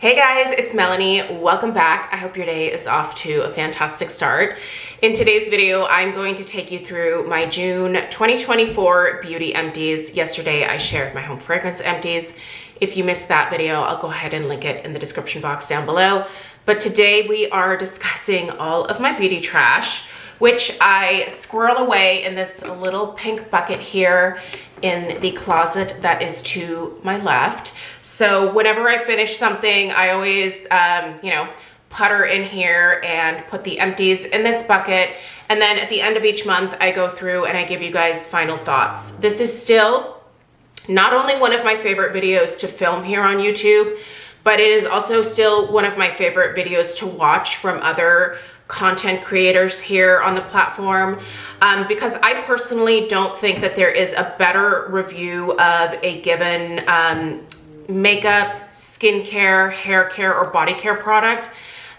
Hey guys, it's Melanie. Welcome back. I hope your day is off to a fantastic start. In today's video, I'm going to take you through my June 2024 beauty empties. Yesterday, I shared my home fragrance empties. If you missed that video, I'll go ahead and link it in the description box down below. But today we are discussing all of my beauty trash, which I squirrel away in this little pink bucket here in the closet that is to my left. So whenever I finish something, I always, putter in here and put the empties in this bucket. And then at the end of each month, I go through and I give you guys final thoughts. This is still not only one of my favorite videos to film here on YouTube, but it is also still one of my favorite videos to watch from other content creators here on the platform, because I personally don't think that there is a better review of a given makeup, skincare, hair care, or body care product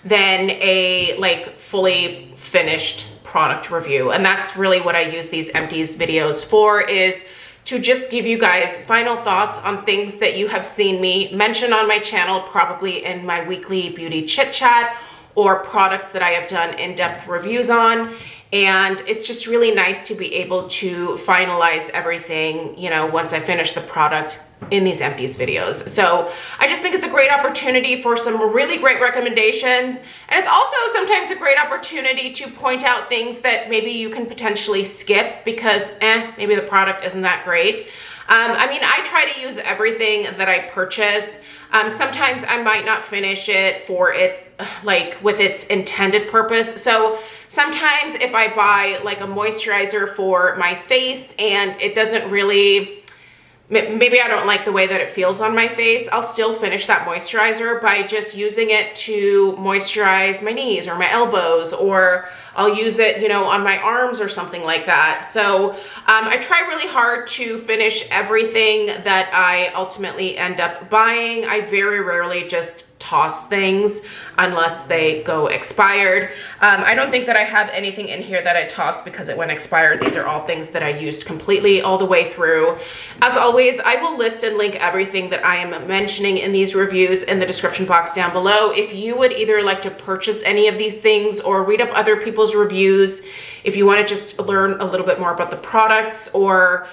than a fully finished product review. And that's really what I use these empties videos for, is to just give you guys final thoughts on things that you have seen me mention on my channel, probably in my weekly beauty chit chat, or products that I have done in-depth reviews on. And it's just really nice to be able to finalize everything, once I finish the product in these empties videos. So I just think it's a great opportunity for some really great recommendations. And it's also sometimes a great opportunity to point out things that maybe you can potentially skip because maybe the product isn't that great. I try to use everything that I purchase. Sometimes I might not finish it for its with its intended purpose. So sometimes if I buy a moisturizer for my face and it doesn't really, maybe I don't like the way that it feels on my face, I'll still finish that moisturizer by just using it to moisturize my knees or my elbows, or I'll use it, on my arms or something like that. So I try really hard to finish everything that I ultimately end up buying. I very rarely just toss things unless they go expired. I don't think that I have anything in here that I tossed because it went expired. These are all things that I used completely all the way through. As always, I will list and link everything that I am mentioning in these reviews in the description box down below. If you would either like to purchase any of these things or read up other people's reviews, if you want to just learn a little bit more about the products, or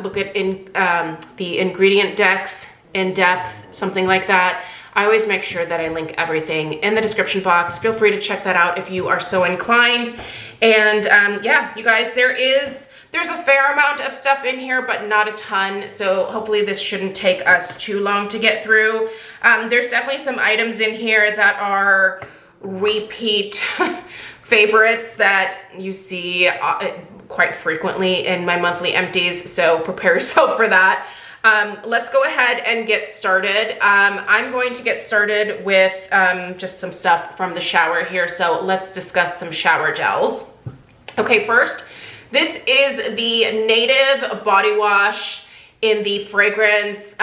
look at the ingredient decks in depth, something like that, I always make sure that I link everything in the description box. Feel free to check that out if you are so inclined. And yeah, you guys, there's a fair amount of stuff in here, but not a ton. So hopefully this shouldn't take us too long to get through. There's definitely some items in here that are repeat favorites that you see quite frequently in my monthly empties. So prepare yourself for that. Let's go ahead and get started. I'm going to get started with just some stuff from the shower here. So let's discuss some shower gels. Okay, first, this is the Native Body Wash in the fragrance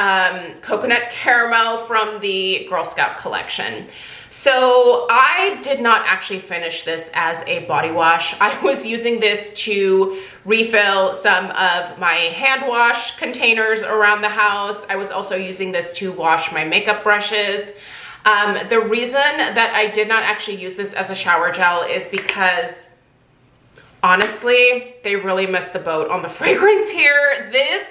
Coconut Caramel from the Girl Scout collection. So I did not actually finish this as a body wash. I was using this to refill some of my hand wash containers around the house. I was also using this to wash my makeup brushes. The reason that I did not actually use this as a shower gel is because, honestly, they really missed the boat on the fragrance here. This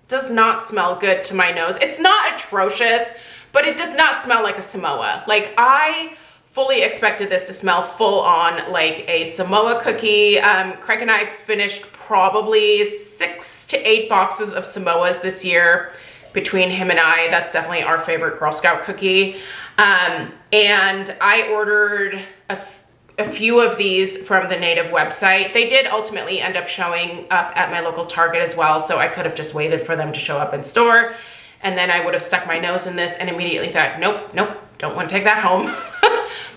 does not smell good to my nose. It's not atrocious, but it does not smell like a Samoa. I fully expected this to smell full on like a Samoa cookie. Craig and I finished probably 6 to 8 boxes of Samoas this year between him and I. That's definitely our favorite Girl Scout cookie. And I ordered a few of these from the Native website. They did ultimately end up showing up at my local Target as well, so I could have just waited for them to show up in store. And then I would have stuck my nose in this and immediately thought, nope, don't want to take that home.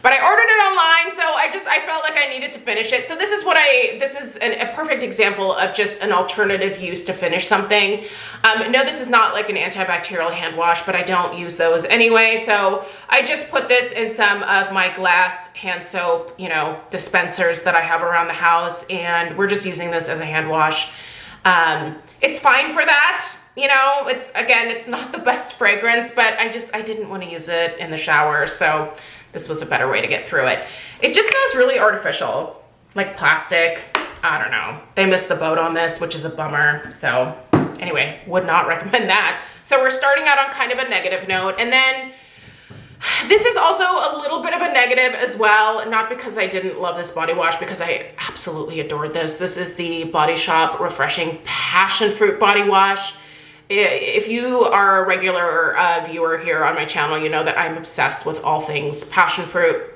But I ordered it online, so I felt like I needed to finish it. So this is a perfect example of just an alternative use to finish something. No, this is not like an antibacterial hand wash, but I don't use those anyway. So I just put this in some of my glass hand soap, dispensers that I have around the house, and we're just using this as a hand wash. It's fine for that. you know, it's not the best fragrance, but I didn't want to use it in the shower, so this was a better way to get through it. It just smells really artificial, like plastic. I don't know. They missed the boat on this, which is a bummer. So anyway, would not recommend that. So we're starting out on kind of a negative note, and then this is also a little bit of a negative as well, not because I didn't love this body wash, because I absolutely adored this. This is the Body Shop Refreshing Passionfruit Body Wash. If you are a regular viewer here on my channel, you know that I'm obsessed with all things passionfruit.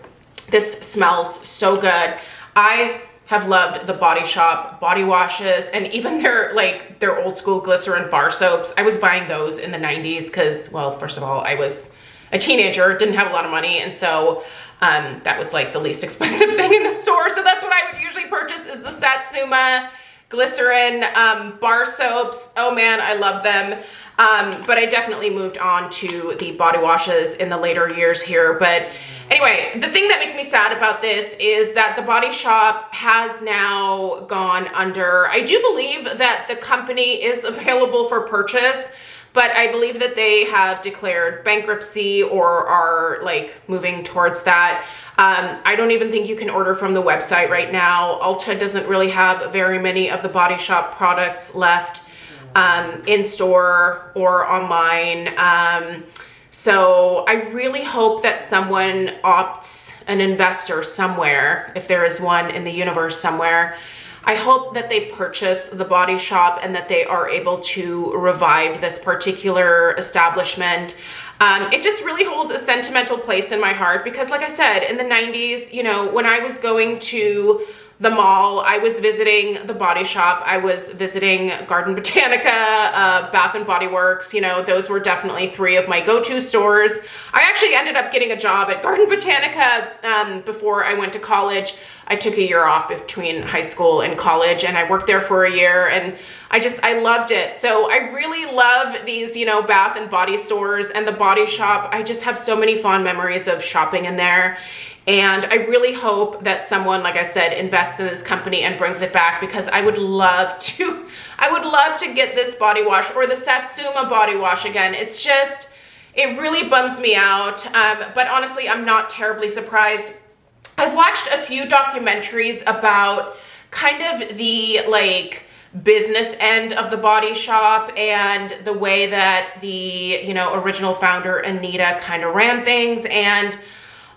This smells so good. I have loved the Body Shop body washes, and even their old school glycerin bar soaps. I was buying those in the 90s because, well, first of all, I was a teenager, didn't have a lot of money, and so that was like the least expensive thing in the store. So that's what I would usually purchase, is the Satsuma glycerin bar soaps. Oh man, I love them. But I definitely moved on to the body washes in the later years here. But anyway, the thing that makes me sad about this is that the Body Shop has now gone under. I do believe that the company is available for purchase, but I believe that they have declared bankruptcy or are like moving towards that. I don't even think you can order from the website right now. Ulta doesn't really have very many of the Body Shop products left in store or online. So I really hope that someone opts, an investor somewhere, if there is one in the universe somewhere, I hope that they purchase the Body Shop and that they are able to revive this particular establishment. It just really holds a sentimental place in my heart because, like I said, in the 90s, you know, when I was going to the mall, I was visiting the Body Shop, I was visiting Garden Botanica, Bath and Body Works. You know, those were definitely three of my go-to stores. I actually ended up getting a job at Garden Botanica before I went to college. I took a year off between high school and college, and I worked there for a year, and I loved it. So I really love these, you know, Bath and Body stores, and the Body Shop. I just have so many fond memories of shopping in there. And I really hope that someone, like I said, invests in this company and brings it back, because I would love to get this body wash, or the Satsuma body wash again. It's just, it really bums me out. But honestly, I'm not terribly surprised. I've watched a few documentaries about kind of the like business end of the Body Shop and the way that the, you know, original founder Anita kind of ran things. And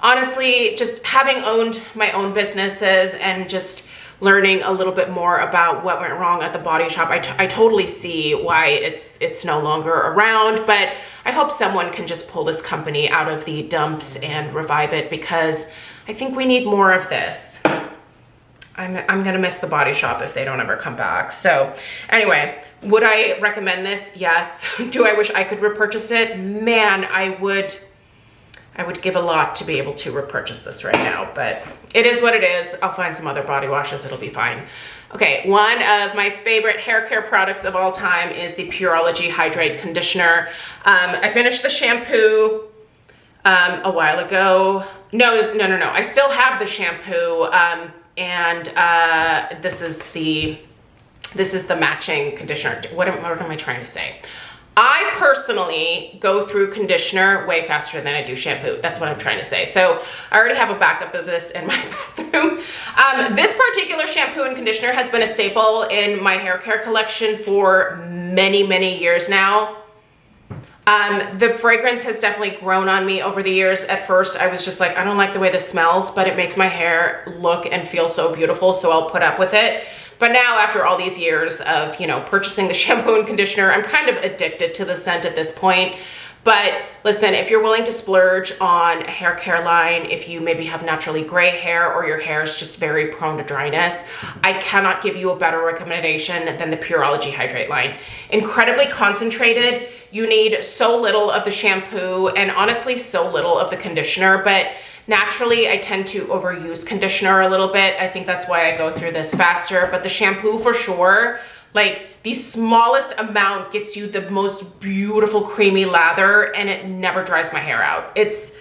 honestly, just having owned my own businesses and just learning a little bit more about what went wrong at the Body Shop, I totally see why it's no longer around. But I hope someone can just pull this company out of the dumps and revive it, because I think we need more of this. I'm gonna miss the Body Shop if they don't ever come back. So anyway, would I recommend this? Yes. Do I wish I could repurchase it? Man, I would give a lot to be able to repurchase this right now, but it is what it is. I'll find some other body washes, it'll be fine. Okay, one of my favorite hair care products of all time is the Pureology Hydrate Conditioner. I finished the shampoo a while ago. No, I still have the shampoo, and this is the matching conditioner. What am I trying to say? I personally go through conditioner way faster than I do shampoo. That's what I'm trying to say. So I already have a backup of this in my bathroom. This particular shampoo and conditioner has been a staple in my hair care collection for many, many years now. The fragrance has definitely grown on me over the years. At first, I was just like, I don't like the way this smells, but it makes my hair look and feel so beautiful, so I'll put up with it. But now, after all these years of, you know, purchasing the shampoo and conditioner, I'm kind of addicted to the scent at this point. But listen, if you're willing to splurge on a hair care line, if you maybe have naturally gray hair or your hair is just very prone to dryness, I cannot give you a better recommendation than the Pureology Hydrate line. Incredibly concentrated. You need so little of the shampoo and honestly so little of the conditioner, but naturally, I tend to overuse conditioner a little bit. I think that's why I go through this faster, but the shampoo for sure, like the smallest amount gets you the most beautiful creamy lather, and it never dries my hair out. It's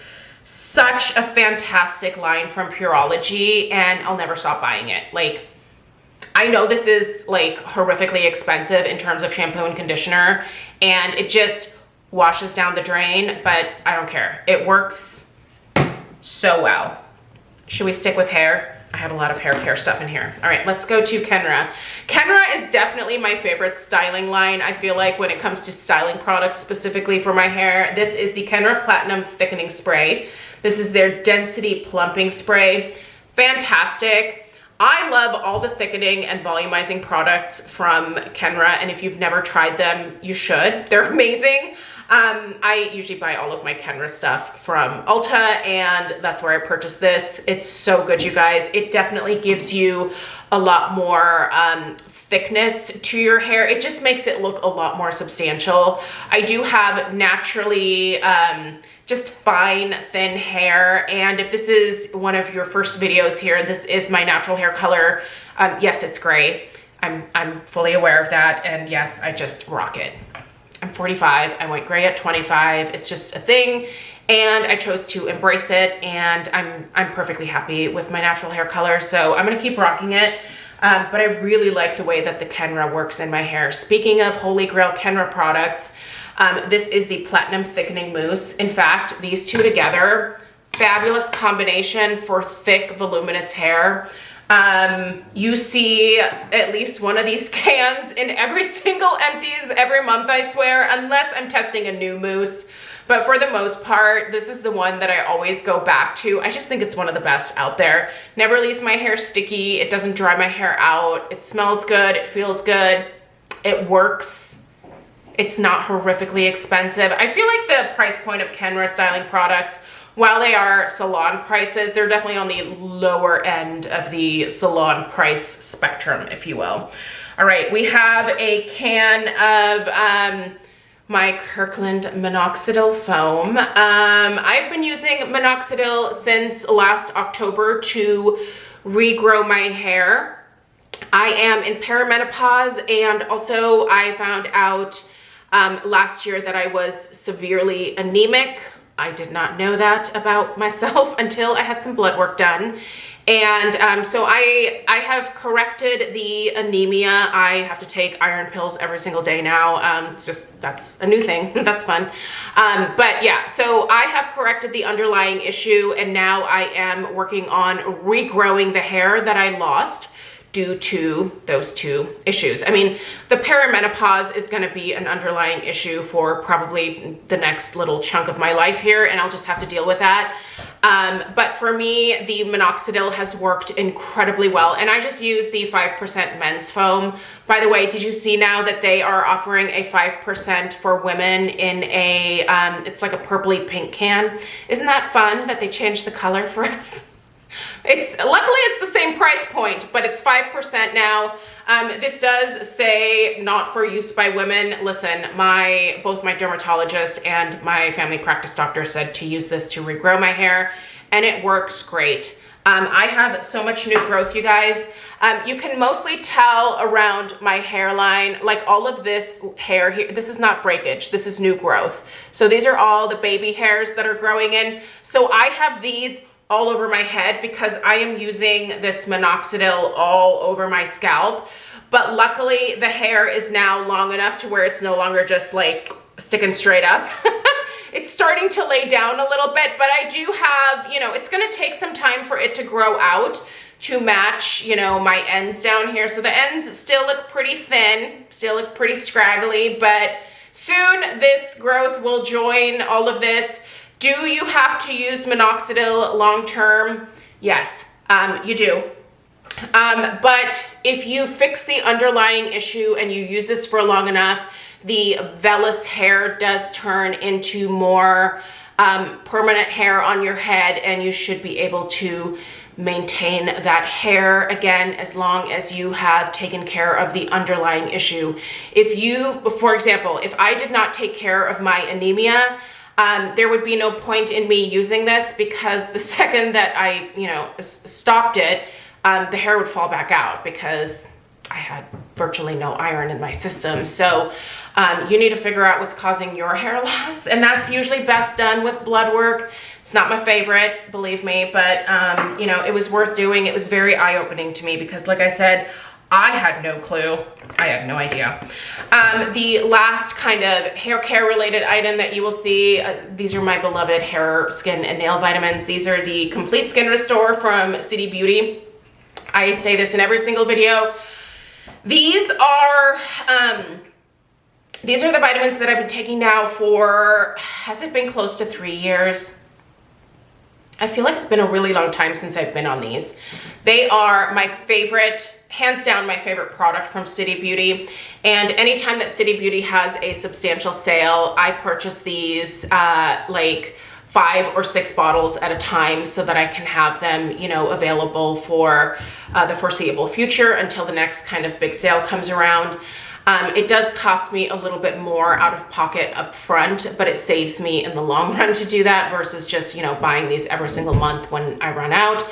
such a fantastic line from Pureology, and I'll never stop buying it. Like, I know this is like horrifically expensive in terms of shampoo and conditioner, and it just washes down the drain, but I don't care. It works so well. Should we stick with hair? I have a lot of hair care stuff in here. All right, let's go to Kenra. Kenra is definitely my favorite styling line. I feel like when it comes to styling products specifically for my hair, this is the Kenra Platinum Thickening Spray. This is their Density Plumping Spray. Fantastic. I love all the thickening and volumizing products from Kenra, and if you've never tried them, you should. They're amazing. I usually buy all of my Kenra stuff from Ulta, and that's where I purchased this. It's so good, you guys. It definitely gives you a lot more thickness to your hair. It just makes it look a lot more substantial. I do have naturally just fine, thin hair, and if this is one of your first videos here, this is my natural hair color. Yes, it's gray. I'm fully aware of that, and yes, I just rock it. I'm 45, I went gray at 25. It's just a thing, and I chose to embrace it, and I'm perfectly happy with my natural hair color, so I'm gonna keep rocking it. But I really like the way that the Kenra works in my hair. Speaking of Holy Grail Kenra products, this is the Platinum Thickening Mousse. In fact, these two together, fabulous combination for thick, voluminous hair. You see at least one of these cans in every single empties every month, I swear, unless I'm testing a new mousse. But for the most part, this is the one that I always go back to. I just think it's one of the best out there. Never leaves my hair sticky. It doesn't dry my hair out. It smells good. It feels good. It works. It's not horrifically expensive. I feel like the price point of Kenra styling products, while they are salon prices, they're definitely on the lower end of the salon price spectrum, if you will. All right, we have a can of my Kirkland Minoxidil foam. I've been using Minoxidil since last October to regrow my hair. I am in perimenopause, and also I found out last year that I was severely anemic. I did not know that about myself until I had some blood work done. And so I have corrected the anemia. I have to take iron pills every single day now. It's just, that's a new thing. That's fun. But yeah, so I have corrected the underlying issue, and now I am working on regrowing the hair that I lost due to those two issues. I mean, the perimenopause is going to be an underlying issue for probably the next little chunk of my life here, and I'll just have to deal with that. But for me, the Minoxidil has worked incredibly well, and I just use the 5% men's foam. By the way, did you see now that they are offering a 5% for women in a, it's like a purpley pink can? Isn't that fun that they changed the color for us? Luckily it's the same price point, but it's 5% now. This does say not for use by women. Listen, both my dermatologist and my family practice doctor said to use this to regrow my hair, and it works great. I have so much new growth, you guys. You can mostly tell around my hairline, like all of this hair here, this is not breakage, this is new growth. So these are all the baby hairs that are growing in. So I have these all over my head because I am using this Minoxidil all over my scalp. But luckily the hair is now long enough to where it's no longer just like sticking straight up. It's starting to lay down a little bit, but I do have, you know, it's gonna take some time for it to grow out to match, you know, my ends down here. So the ends still look pretty thin, still look pretty scraggly, but soon this growth will join all of this. Do you have to use Minoxidil long-term? Yes, you do. But if you fix the underlying issue and you use this for long enough, the vellus hair does turn into more permanent hair on your head, and you should be able to maintain that hair again as long as you have taken care of the underlying issue. If you, for example, if I did not take care of my anemia, there would be no point in me using this, because the second that I, you know, stopped it, the hair would fall back out because I had virtually no iron in my system. So you need to figure out what's causing your hair loss, and that's usually best done with blood work. It's not my favorite, believe me, but you know, it was worth doing. It was very eye-opening to me because, like I said, I had no clue. I had no idea. The last kind of hair care related item that you will see, these are my beloved hair, skin, and nail vitamins. These are the Complete Skin Restore from City Beauty. I say this in every single video. These are the vitamins that I've been taking now for, has it been close to 3 years? I feel like it's been a really long time since I've been on these. They are my favorite, hands down my favorite product from City Beauty. And anytime that City Beauty has a substantial sale, I purchase these like 5 or 6 bottles at a time so that I can have them, you know, available for the foreseeable future until the next kind of big sale comes around. It does cost me a little bit more out of pocket up front, but it saves me in the long run to do that versus just, you know, buying these every single month when I run out.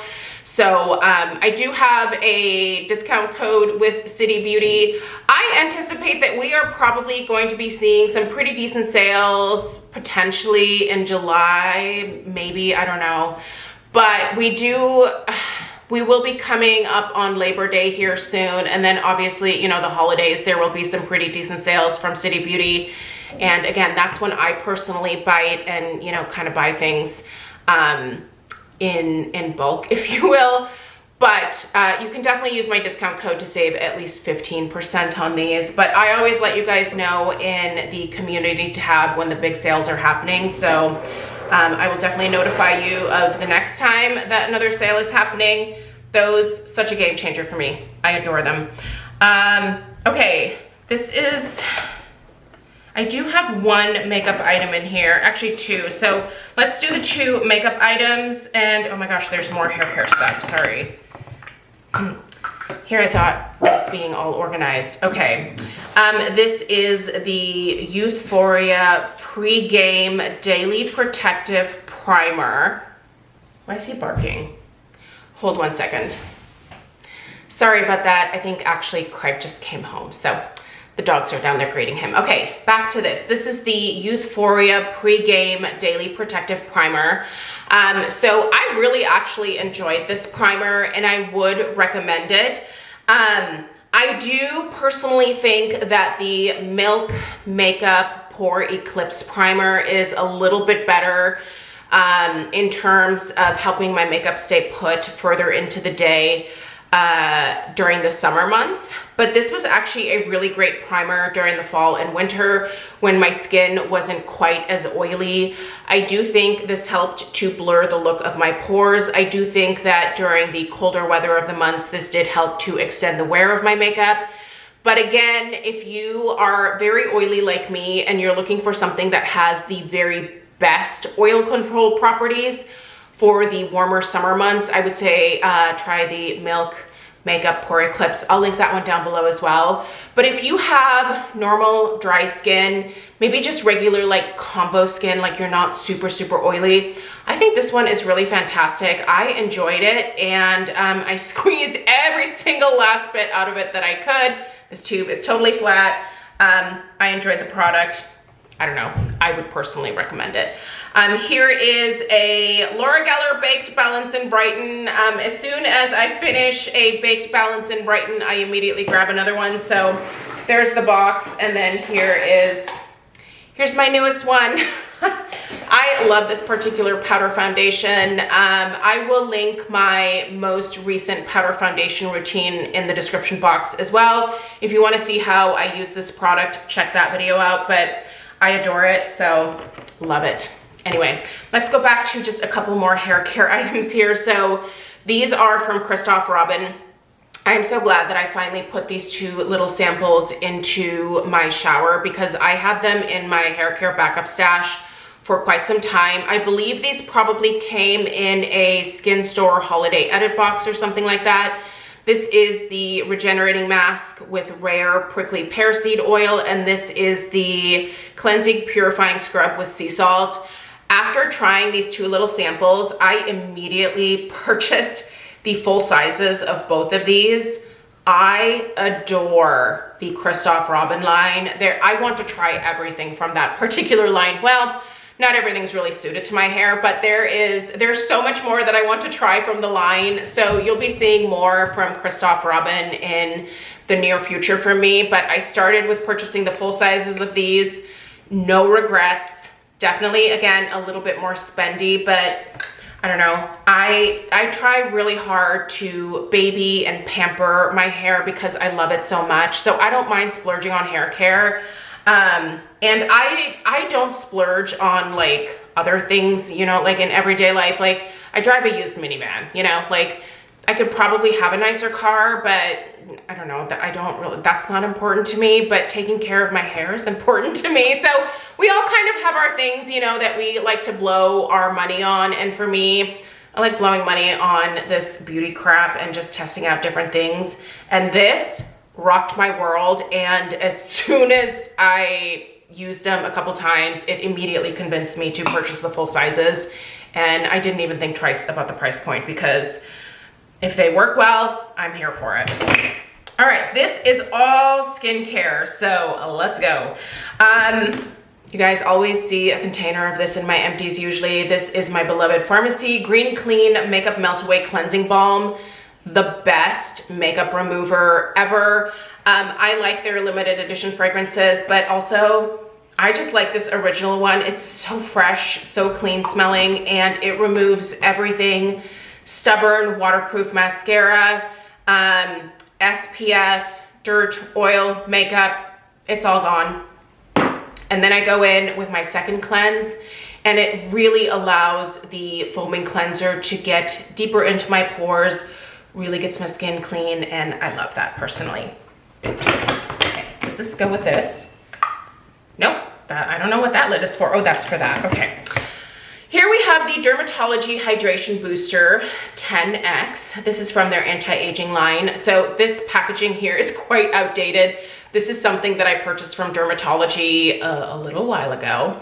So I do have a discount code with City Beauty. I anticipate that we are probably going to be seeing some pretty decent sales potentially in July, maybe, I don't know. But we will be coming up on Labor Day here soon. And then obviously, you know, the holidays, there will be some pretty decent sales from City Beauty. And again, that's when I personally bite and, you know, kind of buy things in bulk, if you will. But you can definitely use my discount code to save at least 15% on these. But I always let you guys know in the community tab when the big sales are happening. So I will definitely notify you of the next time that another sale is happening. Those, such a game changer for me. I adore them. Okay, this is, I do have one makeup item in here, actually 2. So let's do the 2 makeup items. And oh my gosh, there's more hair care stuff, sorry. Here I thought this being all organized. Okay, this is the Euphoria Pre-Game Daily Protective Primer. Why is he barking? Hold 1 second. Sorry about that. I think actually Craig just came home, so the dogs are down there greeting him. Okay, back to this. This is the Euphoria Pre-Game Daily Protective Primer. So I really actually enjoyed this primer and I would recommend it. I do personally think that the Milk Makeup Pore Eclipse Primer is a little bit better in terms of helping my makeup stay put further into the day during the summer months. But this was actually a really great primer during the fall and winter when my skin wasn't quite as oily. I do think this helped to blur the look of my pores. I do think that during the colder weather of the months, this did help to extend the wear of my makeup. But again, if you are very oily like me and you're looking for something that has the very best oil control properties for the warmer summer months, I would say try the Milk Makeup Pore Eclipse. I'll link that one down below as well. But if you have normal dry skin, maybe just regular like combo skin, like you're not super oily, I think this one is really fantastic. I enjoyed it and I squeezed every single last bit out of it that I could. This tube is totally flat. I enjoyed the product. I don't know, I would personally recommend it. Here is a Laura Geller Baked Balance and Brighten. As soon as I finish a Baked Balance and Brighten, I immediately grab another one. So there's the box, and then here's my newest one. I love this particular powder foundation. I will link my most recent powder foundation routine in the description box as well. If you want to see how I use this product, check that video out, but I adore it, so love it. Anyway, let's go back to just a couple more hair care items here. So these are from Christoph Robin. I'm so glad that I finally put these 2 little samples into my shower because I had them in my hair care backup stash for quite some time. I believe these probably came in a Skin Store holiday edit box or something like that. This is the Regenerating Mask with Rare Prickly Pear Seed Oil, and this is the Cleansing Purifying Scrub with Sea Salt. After trying these 2 little samples, I immediately purchased the full sizes of both of these. I adore the Christoph Robin line. I want to try everything from that particular line. Well, not everything's really suited to my hair, but there's so much more that I want to try from the line. So you'll be seeing more from Christoph Robin in the near future from me. But I started with purchasing the full sizes of these. No regrets. Definitely, again, a little bit more spendy, but I don't know. I try really hard to baby and pamper my hair because I love it so much. So I don't mind splurging on hair care. And I don't splurge on like other things, you know, like in everyday life. Like I drive a used minivan, you know, like I could probably have a nicer car, but I don't know, that I don't really, that's not important to me, but taking care of my hair is important to me. So we all kind of have our things, you know, that we like to blow our money on. And for me, I like blowing money on this beauty crap and just testing out different things. And this rocked my world. And as soon as I used them a couple times, it immediately convinced me to purchase the full sizes. And I didn't even think twice about the price point because if they work well, I'm here for it. All right, this is all skincare, so let's go. You guys always see a container of this in my empties usually. This is my beloved Pharmacy Green Clean Makeup Melt Away Cleansing Balm. The best makeup remover ever. I like their limited edition fragrances, but also I just like this original one. It's so fresh, so clean smelling, and it removes everything. Stubborn waterproof mascara, SPF, dirt, oil, makeup, it's all gone. And then I go in with my second cleanse, and it really allows the foaming cleanser to get deeper into my pores, really gets my skin clean, and I love that personally. Okay, does this go with this? Nope, I don't know what that lid is for. Oh, that's for that, okay. Here we have the Dermatology Hydration Booster 10X. This is from their anti-aging line. So this packaging here is quite outdated. This is something that I purchased from Dermatology a little while ago.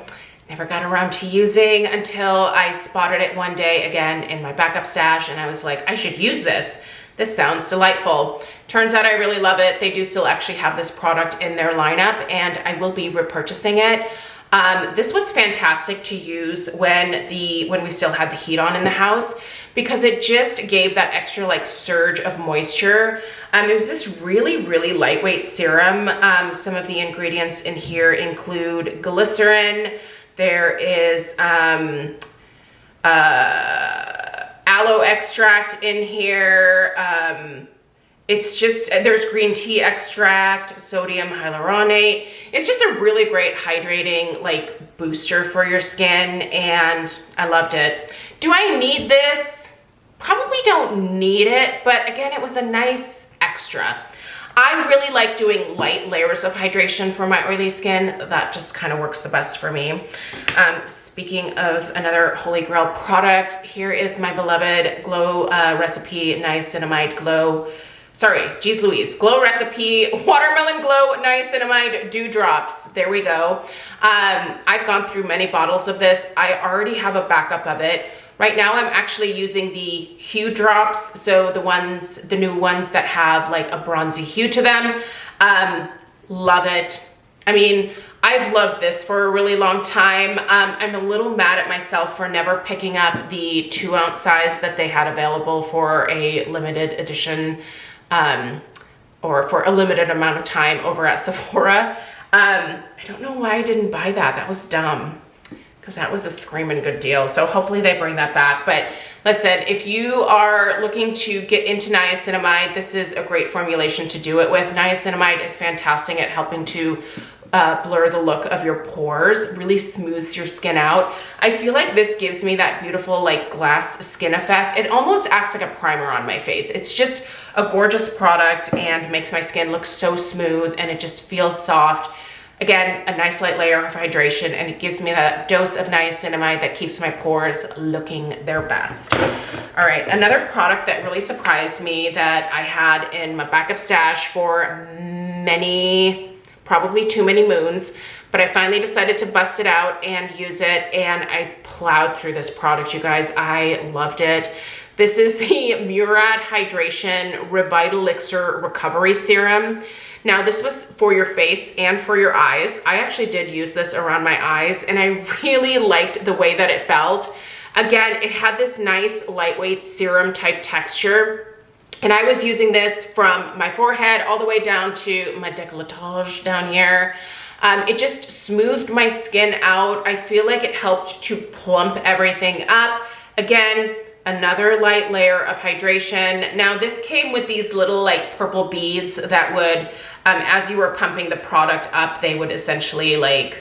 Never got around to using until I spotted it one day again in my backup stash, and I was like, I should use this. This sounds delightful. Turns out I really love it. They do still actually have this product in their lineup, and I will be repurchasing it. This was fantastic to use when we still had the heat on in the house, because it just gave that extra like surge of moisture. It was this really, really lightweight serum. Some of the ingredients in here include glycerin. There is aloe extract in here. It's just, there's green tea extract, sodium hyaluronate. It's just a really great hydrating like booster for your skin, and I loved it. Do I need this? Probably don't need it, but again, it was a nice extra. I really like doing light layers of hydration for my oily skin. That just kind of works the best for me. Speaking of another holy grail product, here is my beloved Glow Recipe Niacinamide Glow. Sorry, geez Louise. Glow Recipe Watermelon Glow Niacinamide Dew Drops. There we go. I've gone through many bottles of this. I already have a backup of it. Right now I'm actually using the hue drops, so the new ones that have like a bronzy hue to them. Love it. I mean, I've loved this for a really long time. I'm a little mad at myself for never picking up the 2-ounce size that they had available for a limited edition, or for a limited amount of time over at Sephora. I don't know why I didn't buy that. That was dumb, because that was a screaming good deal. So hopefully they bring that back. But listen, if you are looking to get into niacinamide, this is a great formulation to do it with. Niacinamide is fantastic at helping to blur the look of your pores, really smooths your skin out. I feel like this gives me that beautiful like glass skin effect. It almost acts like a primer on my face. It's just a gorgeous product and makes my skin look so smooth, and it just feels soft. Again, a nice light layer of hydration, and it gives me that dose of niacinamide that keeps my pores looking their best. All right, another product that really surprised me that I had in my backup stash for probably too many moons, but I finally decided to bust it out and use it, and I plowed through this product, you guys. I loved it. This is the Murad Hydration Revitalixer Recovery Serum. Now this was for your face and for your eyes. I actually did use this around my eyes and I really liked the way that it felt. Again, it had this nice lightweight serum type texture. And I was using this from my forehead all the way down to my décolletage down here. It just smoothed my skin out. I feel like it helped to plump everything up. Again, another light layer of hydration. Now this came with these little like purple beads that would, as you were pumping the product up, they would essentially like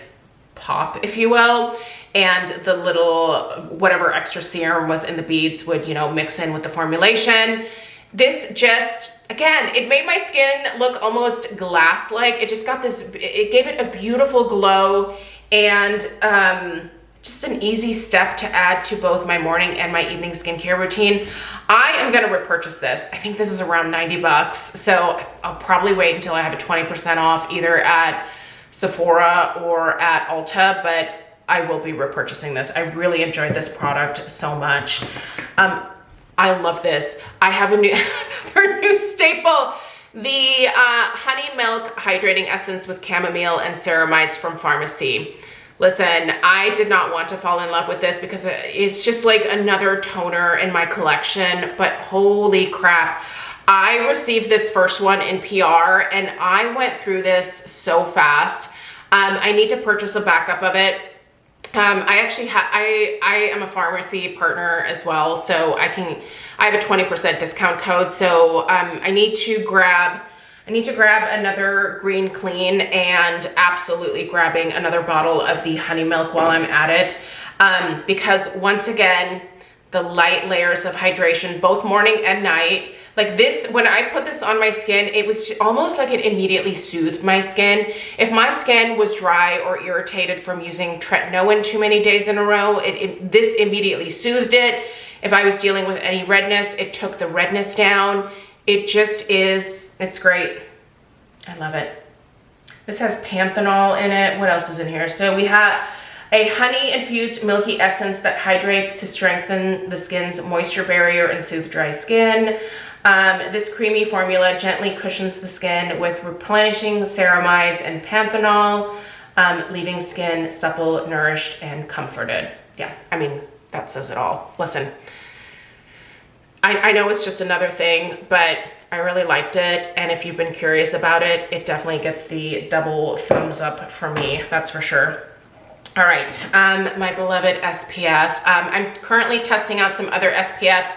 pop, if you will. And the little, whatever extra serum was in the beads would, you know, mix in with the formulation. This just, again, it made my skin look almost glass-like. It just got this, it gave it a beautiful glow and just an easy step to add to both my morning and my evening skincare routine. I am gonna repurchase this. I think this is around 90 bucks. So I'll probably wait until I have a 20% off either at Sephora or at Ulta, but I will be repurchasing this. I really enjoyed this product so much. I love this. I have another new staple, the Honey Milk Hydrating Essence with Chamomile and Ceramides from Pharmacy. Listen, I did not want to fall in love with this because it's just like another toner in my collection, but holy crap. I received this first one in PR and I went through this so fast. I need to purchase a backup of it. I am a pharmacy partner as well, so I have a 20% discount code. So I need to grab another green clean and absolutely grabbing another bottle of the honey milk while I'm at it. Because once again, the light layers of hydration, both morning and night, like this, when I put this on my skin, it was almost like it immediately soothed my skin. If my skin was dry or irritated from using tretinoin too many days in a row, this immediately soothed it. If I was dealing with any redness, it took the redness down. It just is, it's great. I love it. This has panthenol in it. What else is in here? So we have a honey-infused milky essence that hydrates to strengthen the skin's moisture barrier and soothe dry skin. This creamy formula gently cushions the skin with replenishing ceramides and panthenol, leaving skin supple, nourished, and comforted. Yeah, I mean, that says it all. Listen, I know it's just another thing, but I really liked it. And if you've been curious about it, it definitely gets the double thumbs up for me, that's for sure. All right, my beloved SPF. I'm currently testing out some other SPFs,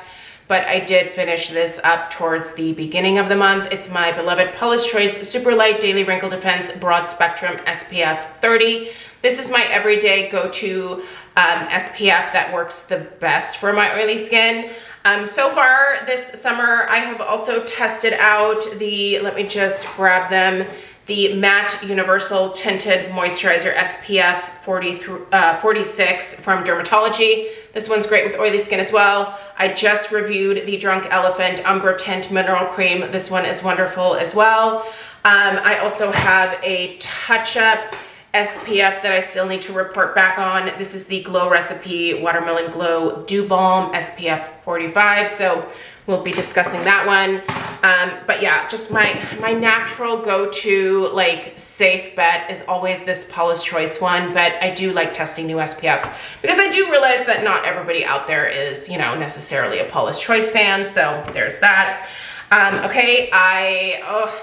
but I did finish this up towards the beginning of the month. It's my beloved Paula's Choice Super Light Daily Wrinkle Defense Broad Spectrum SPF 30. This is my everyday go-to SPF that works the best for my oily skin. So far this summer, I have also tested out the, let me just grab them, the Matte Universal Tinted Moisturizer SPF 46 from Dermatology. This one's great with oily skin as well. I just reviewed the Drunk Elephant Umbra Tint Mineral Cream. This one is wonderful as well. I also have a touch-up SPF that I still need to report back on. This is the Glow Recipe Watermelon Glow Dew Balm SPF 45. So we'll be discussing that one. But yeah, just my natural go-to like safe bet is always this Paula's Choice one, but I do like testing new SPFs because I do realize that not everybody out there is, you know, necessarily a Paula's Choice fan. So there's that. Okay,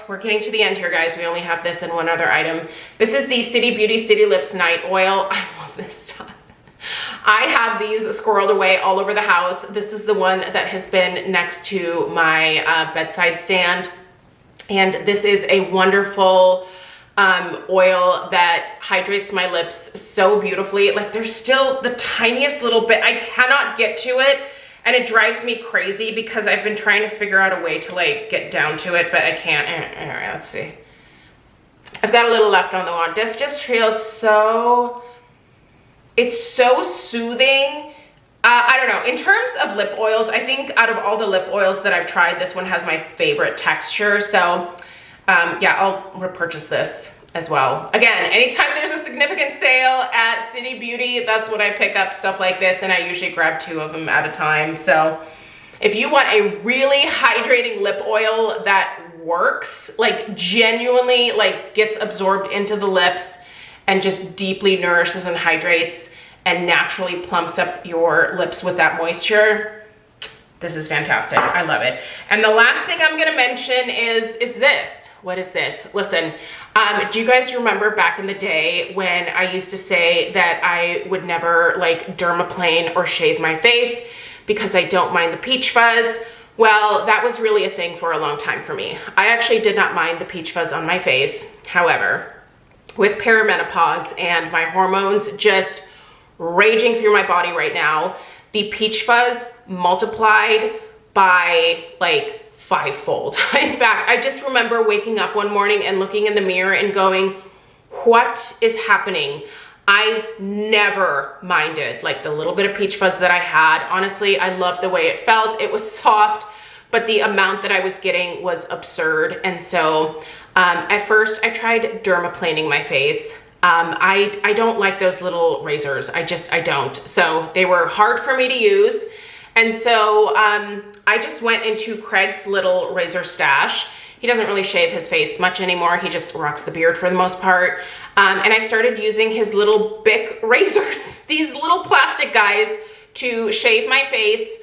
we're getting to the end here, guys. We only have this and one other item. This is the City Beauty City Lips Night Oil. I love this stuff. I have these squirreled away all over the house. This is the one that has been next to my bedside stand. And this is a wonderful oil that hydrates my lips so beautifully. Like there's still the tiniest little bit. I cannot get to it. And it drives me crazy because I've been trying to figure out a way to like get down to it, but I can't. All right, let's see. I've got a little left on the wand. This just feels so, it's so soothing. I don't know, in terms of lip oils, I think out of all the lip oils that I've tried, this one has my favorite texture. So yeah, I'll repurchase this as well. Again, anytime there's a significant sale at City Beauty, that's what I pick up, stuff like this, and I usually grab 2 of them at a time. So If you want a really hydrating lip oil that works, like genuinely like gets absorbed into the lips and just deeply nourishes and hydrates and naturally plumps up your lips with that moisture, this is fantastic. I love it. And the last thing I'm gonna mention is this. What is this? Listen, do you guys remember back in the day when I used to say that I would never like dermaplane or shave my face because I don't mind the peach fuzz? Well, that was really a thing for a long time for me. I actually did not mind the peach fuzz on my face. However, with perimenopause and my hormones just raging through my body right now, the peach fuzz multiplied by like 5-fold. In fact, I just remember waking up one morning and looking in the mirror and going, what is happening? I never minded like the little bit of peach fuzz that I had. Honestly, I loved the way it felt. It was soft, but the amount that I was getting was absurd. And so at first I tried dermaplaning my face. I don't like those little razors. I don't. So they were hard for me to use. And so I just went into Craig's little razor stash. He doesn't really shave his face much anymore. He just rocks the beard for the most part. And I started using his little Bic razors, these little plastic guys, to shave my face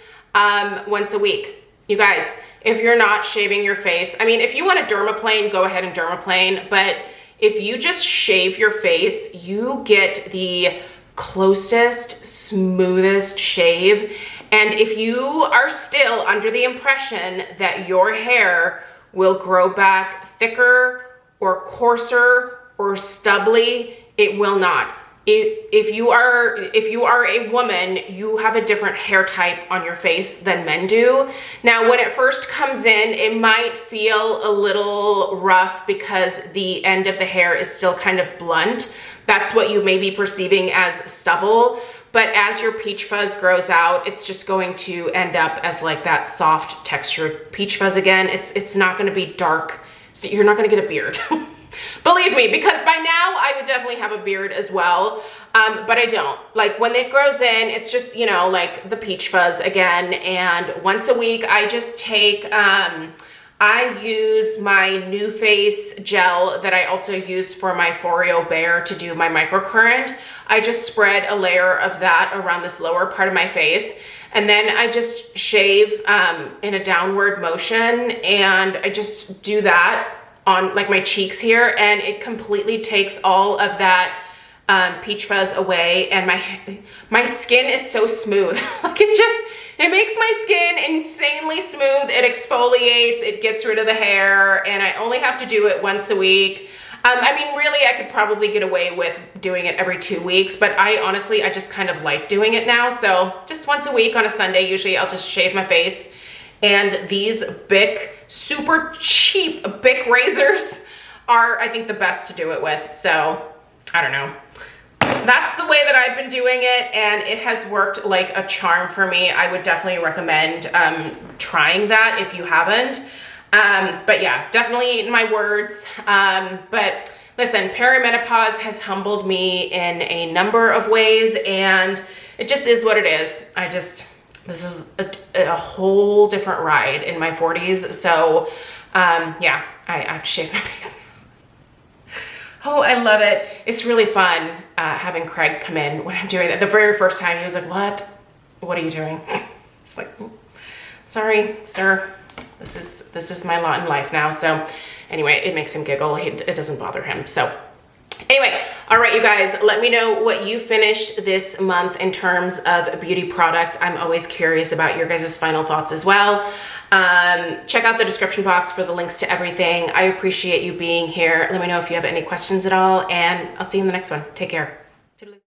once a week. You guys, if you're not shaving your face, I mean, if you want to dermaplane, go ahead and dermaplane. But if you just shave your face, you get the closest, smoothest shave. And if you are still under the impression that your hair will grow back thicker or coarser or stubbly, it will not. If you are a woman, you have a different hair type on your face than men do. Now, when it first comes in, it might feel a little rough because the end of the hair is still kind of blunt. That's what you may be perceiving as stubble. But as your peach fuzz grows out, it's just going to end up as like that soft textured peach fuzz again. It's not gonna be dark, so you're not gonna get a beard. Believe me, because by now I would definitely have a beard as well, but I don't. Like when it grows in, it's just, you know, like the peach fuzz again. And once a week I just take, I use my NuFace gel that I also use for my Foreo Bear to do my microcurrent. I just spread a layer of that around this lower part of my face. And then I just shave in a downward motion, and I just do that on like my cheeks here, and it completely takes all of that peach fuzz away. And my skin is so smooth. It makes my skin insanely smooth. It exfoliates, it gets rid of the hair, and I only have to do it once a week. I mean, really, I could probably get away with doing it every 2 weeks, but honestly, I just kind of like doing it now. So just once a week on a Sunday, usually I'll just shave my face. And these Bic, super cheap Bic razors are, I think, the best to do it with. So I don't know. That's the way that I've been doing it, and it has worked like a charm for me. I would definitely recommend trying that if you haven't. But yeah, definitely eating my words. But listen, perimenopause has humbled me in a number of ways, and it just is what it is. This is a whole different ride in my 40s. So yeah, I have to shave my face. Oh, I love it. It's really fun having Craig come in when I'm doing that. The very first time he was like, what are you doing? It's like, sorry, sir. This is my lot in life now. So anyway, it makes him giggle. It doesn't bother him. So anyway, all right, you guys, let me know what you finished this month in terms of beauty products. I'm always curious about your guys' final thoughts as well. Check out the description box for the links to everything. I appreciate you being here. Let me know if you have any questions at all, and I'll see you in the next one. Take care. Toodaloo.